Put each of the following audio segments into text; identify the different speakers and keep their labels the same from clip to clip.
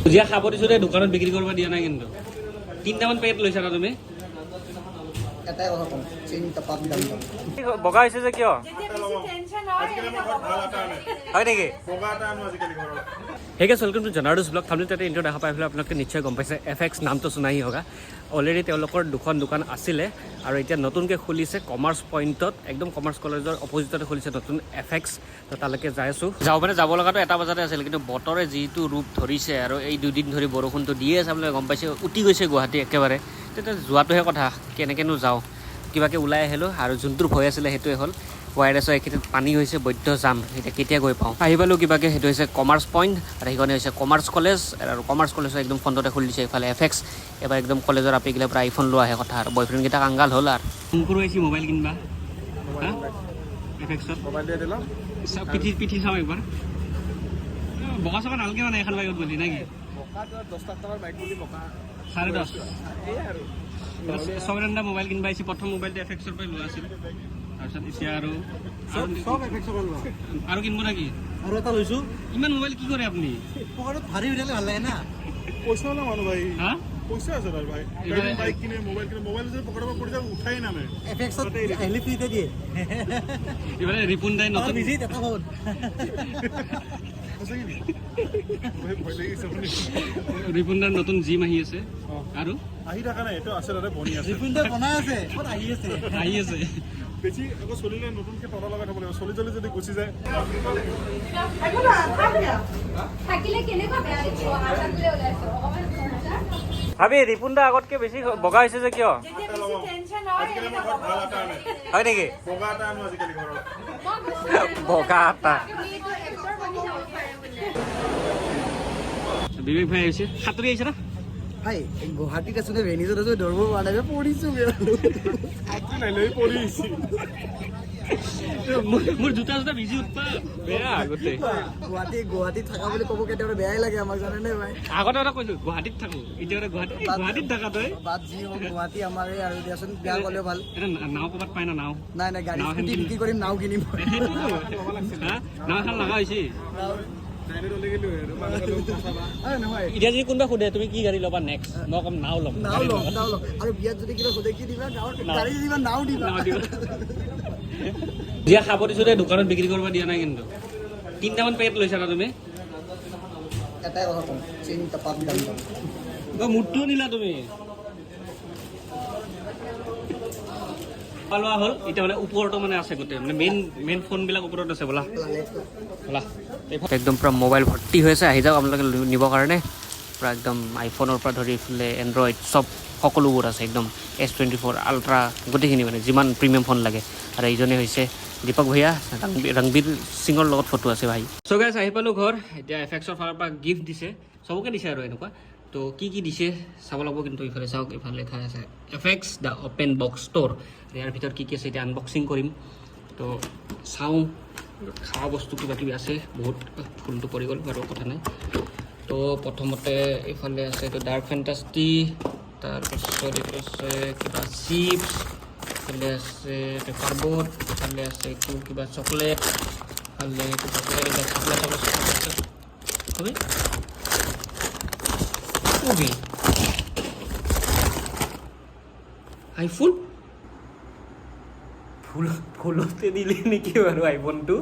Speaker 1: ভুজিয়া খাব দিছো দে দোকানত বিক্ৰী কৰিব দিয়া নাই কিন্তু 3টামান পেকেট লৈছা না তুমি
Speaker 2: এটাই কথা কম চেনি টপাক দাম
Speaker 1: বগা হৈছে যে কিয় হয় নেকি হেকে ওয়েলকাম টু জনাৰ্ডছ ব্লগ থামনেল তাতে ইন্ট্ৰ দেখা পাই পেলাই আপোনালোকে নিশ্চয় গম পাইছে এফএক্স নামটো শুনাই হোগা অলৰেডি তেওঁলোকৰ দুখন দোকান আছিলে আৰু এতিয়া নতুনকৈ খুলিছে কমাৰ্চ পইণ্টত একদম কমাৰ্চ কলেজৰ অপজিটতে খুলিছে নতুন এফএক্স তো তালৈকে যাই আছোঁ যাব লগাটো 1 বজাতে আছিল কিন্তু বতৰে যিটো ৰূপ ধৰিছে আৰু এই দুদিন ধৰি বৰষুণটো দিয়ে আছে আপোনালোকে গম পাইছে উটি গৈছে গুৱাহাটী একেবাৰে তেতিয়া যোৱাটোহে কথা কেনেকেনো যাওঁ কিবাকে ওলাই আহিলোঁ আৰু যোনটো ভয় আছিলে সেইটোৱে হ'ল ৱাইৰাছৰ এইখিনিত পানী হৈছে বৈদ্য জাম এতিয়া কেতিয়া গৈ পাওঁ আহি পালোঁ কিবাকে সেইটো হৈছে কমাৰ্চ পইণ্ট আৰু সেইখনে হৈছে কমাৰ্চ কলেজ আৰু কমাৰ্চ কলেজৰ একদম ফ্ৰণ্টতে খুলি দিছে এইফালে এফএক্স এবাৰ একদম কলেজৰ আপি গ'লে পৰা আইফোন লোৱা আহে কথা আৰু বয়ফ্ৰেণ্ডকেইটা কাংগাল হ'ল আৰু শংকুৰ আহিছে মোবাইল কিনবা এফএক্সত মোবাইল দিয়ে দিলা পিঠি চাওঁ একবাৰ বগা চকা নালকে মানে এখন বাইকত গলি নাকি বগা 10 লাখ টকাৰ বাইক বুলি বগা 10.5 এই আৰু সবৰেন্দা মোবাইল কিনবা আহিছে প্ৰথম মোবাইলটো এফএক্সৰ পৰা লোৱা আছিল তাৰপিছত এতিয়া আৰু সব এফএক্সৰ পৰা লোৱা আৰু কিনব নাকি আৰু এটা লৈছো ইমান মোবাইল কি কৰে আপুনি পকেটত ভাৰী উঠালে ভাল লাগে না পইচা না মানুহ ভাই হা পইচা আছে তাৰ ভাই বাইক কিনে মোবাইল যে পকেটৰ পৰা পৰি যায় উঠাই না মে এফএক্সত আহিলে ফ্ৰীতে দিয়ে ইবাৰে ৰিপুন দাই নতুন ভিজিট এটা হ'ল ৰিপুণ্ডাৰ নতুন জিম আহি আছে আৰু আহি থকা নাই এইটো আছে তাতে বনি আছে ৰিপুণ্ডাৰ বনাই আছে ক'ত আহি আছে বেছি আকৌ চলিলে নতুনকে তৰা লগাই থব লাগিব চলি যদি গুচি যায় থাকিলে কেনেকুৱা বেয়া লাগিব আটাতলে ওলাইছো ভাবি ৰিপুণ্ডা আগতকে বেছি বগা হৈছে যে কিয় হয় নেকি বগা এটা আনো আজিকালি ঘৰত বগা এটা বিবেক ভাই আহিছে সাঁতুৰি আহিছে না ভাই গুৱাহাটীত আছো ভেনিজত আছো দৌৰিব পৰা নাই পৰিছো মোৰ জোতা ভিজি উৎপা বেয়া আগতে গুৱাহাটীত থাকা বুলি ক'ব কেতিয়াবা বেয়াই লাগে আমাক জানে ভাই আগতে এটা কৈছো গুৱাহাটীত থাকো এতিয়া গুৱাহাটীত থাকা তই বাদ যি হওক গুৱাহাটী আমাৰ আৰু দিয়াচোন বেয়া গ'লেও ভাল নাও ক'ৰবাত পাই না নাও নাই গাড়ী স্কুটি বিক্ৰী কৰিম নাও কিনিম নাও এখন লগা হৈছে এতিয়া যদি কোনোবা সোধে তুমি কি গাড়ী ল'বা নেক্সট মই ক'ম নাও ল'ম আৰু বিয়াত যদি কিবা সোধে কি দিবা গাড়ী দিবা নাও দিবা দিয়া খাব দিছো দে দোকানত বিক্ৰী কৰিব দিয়া নাই কিন্তু 3টামান পেকেট লৈছা না তুমি এটাই কথা কম চেনি টপাক দাম মুঠটো নিলা তুমি লোৱা হ'ল এতিয়া মানে ওপৰতো মানে আছে গোটেই মানে মেইন ফোনবিলাক ওপৰত আছে ব'লা একদম পূৰা মোবাইল ভৰ্তি হৈ আছে আহি যাওক আপোনালোকে নিবৰ কাৰণে পূৰা একদম আইফোনৰ পৰা ধৰি ইফালে এণ্ড্ৰইড চব সকলোবোৰ আছে একদম S24 আল্ট্ৰা গোটেইখিনি মানে যিমান প্ৰিমিয়াম ফোন লাগে আৰু এইজনে হৈছে দীপক ভূঞা ৰণবীৰ সিঙৰ লগত ফটো আছে ভাই চ' গাইছ আহি পালোঁ ঘৰ এতিয়া এফএক্সৰ ফালৰ পৰা গিফ্ট দিছে চবকে দিছে আৰু এনেকুৱা তো কি দিছে চাব লাগিব কিন্তু ইফালে চাওক ইফালে লেখা আছে এফএক্স দ্য অপেন বক্স ষ্ট'ৰ ইয়াৰ ভিতৰত কি আছে এতিয়া আনবক্সিং কৰিম তো চাওঁ খোৱা বস্তু কিবা আছে বহুত ফুলটো পৰি গ'ল বাৰু কথা নাই তো প্ৰথমতে এইফালে আছে এইটো ডাৰ্ক ফেণ্টাষ্টি তাৰপিছত এইটো আছে কিবা চিপছ এইফালে আছে কাৰ্বৰ্ড এইফালে আছে এইটো কিবা চকলেট এইফালে এইটো চকলেট হবে আইফোন ফুলতে দিলে নেকি বাৰু আইফোনটো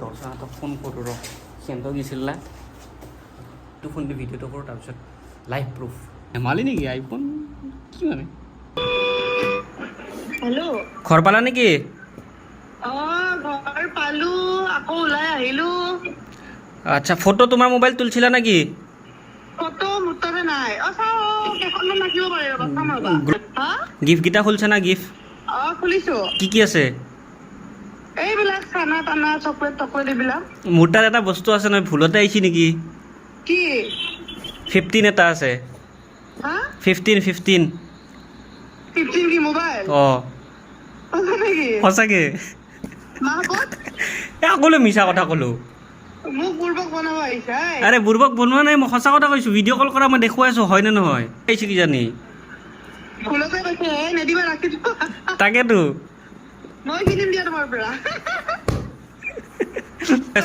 Speaker 1: দৰ্শকহঁতক ফোন কৰোঁ ৰ সিহঁতক দিছিল না তোৰ ফোনটো ভিডিঅ'টো কৰোঁ তাৰপিছত লাইভ প্ৰুফ ধেমালি নেকি আইফোন কি মানে
Speaker 3: হেল্ল'
Speaker 1: ঘৰ পালা নেকি
Speaker 3: ঘৰ পালো আকৌ ওলাই আহিলো
Speaker 1: আচ্ছা ফটো তোমাৰ মোবাইল তুলছিলা নেকি
Speaker 3: ফটো মুঠতে নাই চাও কেইখনমান ৰাখিব পাৰে চাম ৰ'বা
Speaker 1: গিফ্টকেইটা খুলিছে না গিফ্ট
Speaker 3: খুলিছো
Speaker 1: কি আছে
Speaker 3: এইবিলাক খানা টানা চকলেট এইবিলাক
Speaker 1: মোৰ তাত এটা বস্তু আছে নহয় ভুলতে আহিছে নেকি
Speaker 3: কি
Speaker 1: 15 এটা আছে 15
Speaker 3: কি মোবাইল নেকি
Speaker 1: সঁচাকে ক'লো মিছা কথা ক'লো
Speaker 3: মোক বুৰ্বক বনাব আহিছা
Speaker 1: আৰে বুৰ্বক বনোৱা নাই মই সঁচা কথা কৈছোঁ ভিডিঅ' কল কৰা মই দেখুৱাই আছোঁ হয় নে নহয় আহিছে কিজানি
Speaker 3: ভুলতে কৈছে নেদিবা ৰাখি দিব
Speaker 1: তাকেতো
Speaker 3: মই কিনিম দিয়া তোমাৰ পৰা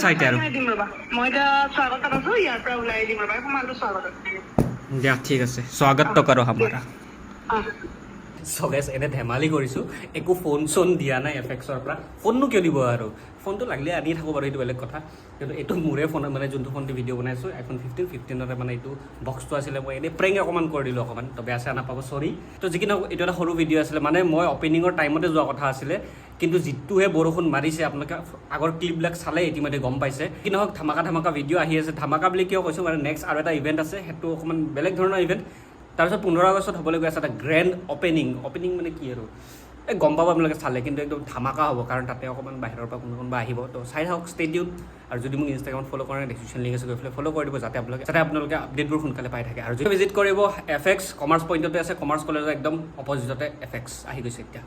Speaker 1: চাইতে আৰু
Speaker 3: দিম ৰ'বা মই এতিয়া স্বাগতত আছো ইয়াৰ পৰা ওলাই দিম ৰ'বা সোমালো স্বাগতত
Speaker 1: দিয়া ঠিক আছে স্বাগত কৰো হামাৰা
Speaker 3: অঁ
Speaker 1: সো গাইছ এনে ধেমালি কৰিছোঁ একো ফোন চোন দিয়া নাই এফেক্সৰ পৰা ফোননো কিয় দিব আৰু ফোনটো লাগিলে আনি থাকোঁ বাৰু সেইটো বেলেগ কথা কিন্তু এইটো মোৰে ফোন মানে যোনটো ফোনটো ভিডিঅ' বনাইছোঁ iPhone 15 মানে এইটো বক্সটো আছিলে মই এনেই প্ৰেংক অকণমান কৰি দিলোঁ অকণমান তো বেয়া চেয়া নাপাব চৰি তো যি কি নহওক এইটো এটা সৰু ভিডিঅ' আছিলে মানে মই অপেনিঙৰ টাইমতে যোৱা কথা আছিলে কিন্তু যিটোহে বৰষুণ মাৰিছে আপোনালোকে আগৰ ক্লিপবিলাক চালে ইতিমধ্যে গম পাইছে কি নহওক ধামাকা ভিডিঅ' আহি আছে ধামাকা বুলি কিয় কৈছোঁ মানে নেক্সট আৰু এটা ইভেণ্ট আছে সেইটো অকণমান বেলেগ ধৰণৰ ইভেণ্ট তাৰপিছত 15 আগষ্টত হ'বলৈ গৈ আছে এটা গ্ৰেণ্ড অপেনিং মানে কি আৰু এই গম পাব আপোনালোকে চালে কিন্তু একদম ধামাকা হ'ব কাৰণ তাতে অকণমান বাহিৰৰ পৰা কোনোবা আহিব তো চাই থাকক ষ্টে টিউন আৰু যদি মোক ইনষ্টাগ্ৰামত ফ'ল' কৰে ডেছক্ৰিপশ্যন লিংক আছে গৈ পেলাই ফ'ল' কৰি দিব যাতে আপোনালোকে আপডেটবোৰ সোনকালে পাই থাকে আৰু যদি ভিজিট কৰিব এফেক্স কমাৰ্চ পইণ্টতে আছে কমাৰ্চ কলেজৰ একদম অপজিটতে এফেক্স আহি গৈছে এতিয়া